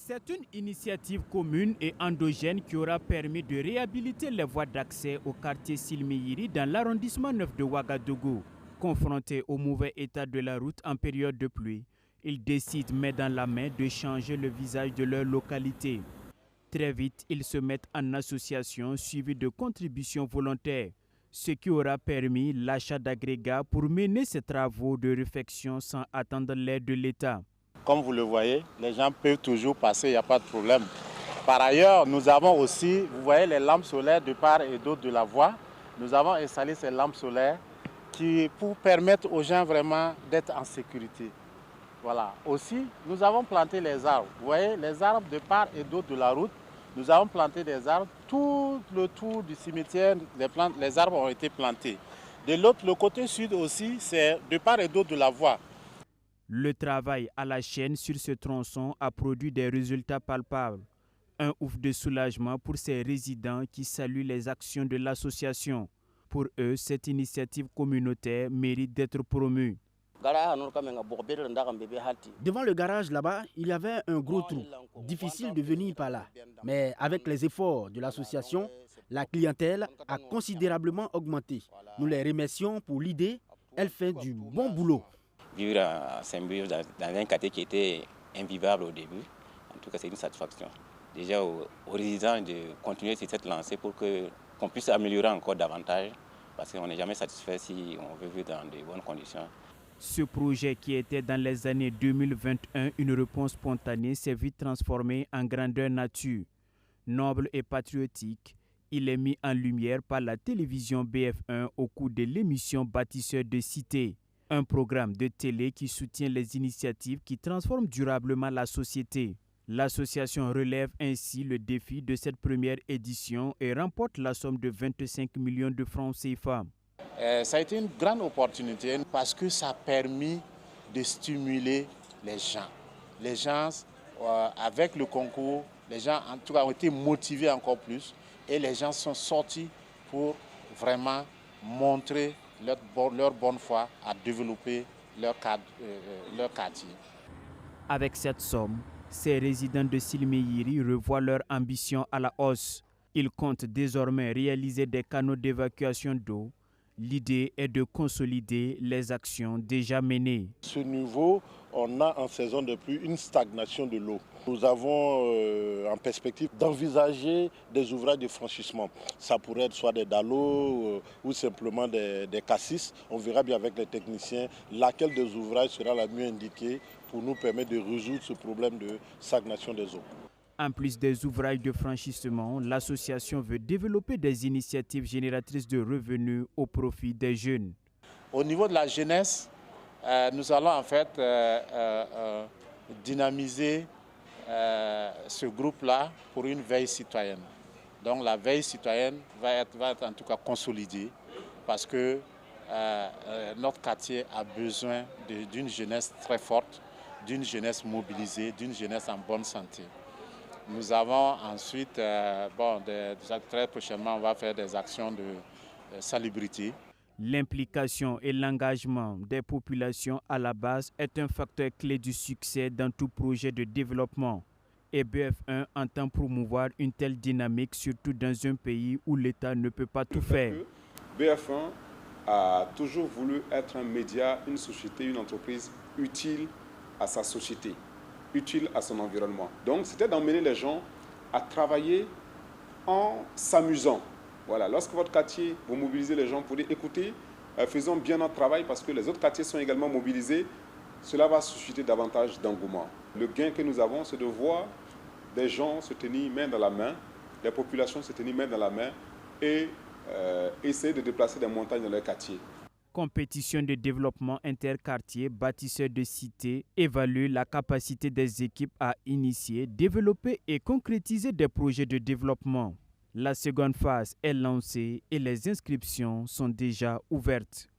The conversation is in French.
C'est une initiative commune et endogène qui aura permis de réhabiliter les voies d'accès au quartier Silmeyiri dans l'arrondissement 9 de Ouagadougou. Confrontés au mauvais état de la route en période de pluie, ils décident main dans la main de changer le visage de leur localité. Très vite, ils se mettent en association suivie de contributions volontaires, ce qui aura permis l'achat d'agrégats pour mener ces travaux de réfection sans attendre l'aide de l'État. Comme vous le voyez, les gens peuvent toujours passer, il n'y a pas de problème. Par ailleurs, nous avons aussi, vous voyez, les lampes solaires de part et d'autre de la voie. Nous avons installé ces lampes solaires pour permettre aux gens vraiment d'être en sécurité. Voilà. Aussi, nous avons planté les arbres. Vous voyez, les arbres de part et d'autre de la route. Nous avons planté des arbres. Tout le tour du cimetière, les arbres ont été plantés. De l'autre, le côté sud aussi, c'est de part et d'autre de la voie. Le travail à la chaîne sur ce tronçon a produit des résultats palpables. Un ouf de soulagement pour ces résidents qui saluent les actions de l'association. Pour eux, cette initiative communautaire mérite d'être promue. Devant le garage là-bas, il y avait un gros trou. Difficile de venir par là. Mais avec les efforts de l'association, la clientèle a considérablement augmenté. Nous les remercions pour l'idée. Elle fait du bon boulot. Vivre à Saint-Brieuc dans un quartier qui était invivable au début, en tout cas c'est une satisfaction. Déjà aux résidents de continuer sur cette lancée pour qu'on puisse améliorer encore davantage, parce qu'on n'est jamais satisfait si on veut vivre dans de bonnes conditions. Ce projet qui était dans les années 2021 une réponse spontanée s'est vite transformé en grandeur nature. Noble et patriotique, il est mis en lumière par la télévision BF1 au cours de l'émission Bâtisseurs de Cité. Un programme de télé qui soutient les initiatives qui transforment durablement la société. L'association relève ainsi le défi de cette première édition et remporte la somme de 25 millions de francs CFA. Ça a été une grande opportunité parce que ça a permis de stimuler les gens. Les gens, avec le concours, les gens en tout cas ont été motivés encore plus et les gens sont sortis pour vraiment montrer leur bonne foi à développer leur quartier. Avec cette somme, ces résidents de Silmeyiri revoient leur ambition à la hausse. Ils comptent désormais réaliser des canaux d'évacuation d'eau. L'idée est de consolider les actions déjà menées. À ce niveau, on a en saison de pluie une stagnation de l'eau. Nous avons en perspective d'envisager des ouvrages de franchissement. Ça pourrait être soit des dallos ou simplement des cassis. On verra bien avec les techniciens laquelle des ouvrages sera la mieux indiquée pour nous permettre de résoudre ce problème de stagnation des eaux. En plus des ouvrages de franchissement, l'association veut développer des initiatives génératrices de revenus au profit des jeunes. Au niveau de la jeunesse, nous allons en fait dynamiser ce groupe-là pour une veille citoyenne. Donc la veille citoyenne va être en tout cas consolidée parce que notre quartier a besoin d'une jeunesse très forte, d'une jeunesse mobilisée, d'une jeunesse en bonne santé. Nous avons ensuite, très prochainement, on va faire des actions de salubrité. L'implication et l'engagement des populations à la base est un facteur clé du succès dans tout projet de développement. Et BF1 entend promouvoir une telle dynamique, surtout dans un pays où l'État ne peut pas tout faire. BF1 a toujours voulu être un média, une société, une entreprise utile à sa société, utile à son environnement. Donc c'était d'emmener les gens à travailler en s'amusant. Voilà, lorsque votre quartier, vous mobilisez les gens pour dire écoutez, faisons bien notre travail parce que les autres quartiers sont également mobilisés, cela va susciter davantage d'engouement. Le gain que nous avons, c'est de voir des gens se tenir main dans la main, les populations se tenir main dans la main et essayer de déplacer des montagnes dans leur quartier. Compétition de développement interquartier, bâtisseurs de cités, évalue la capacité des équipes à initier, développer et concrétiser des projets de développement. La seconde phase est lancée et les inscriptions sont déjà ouvertes.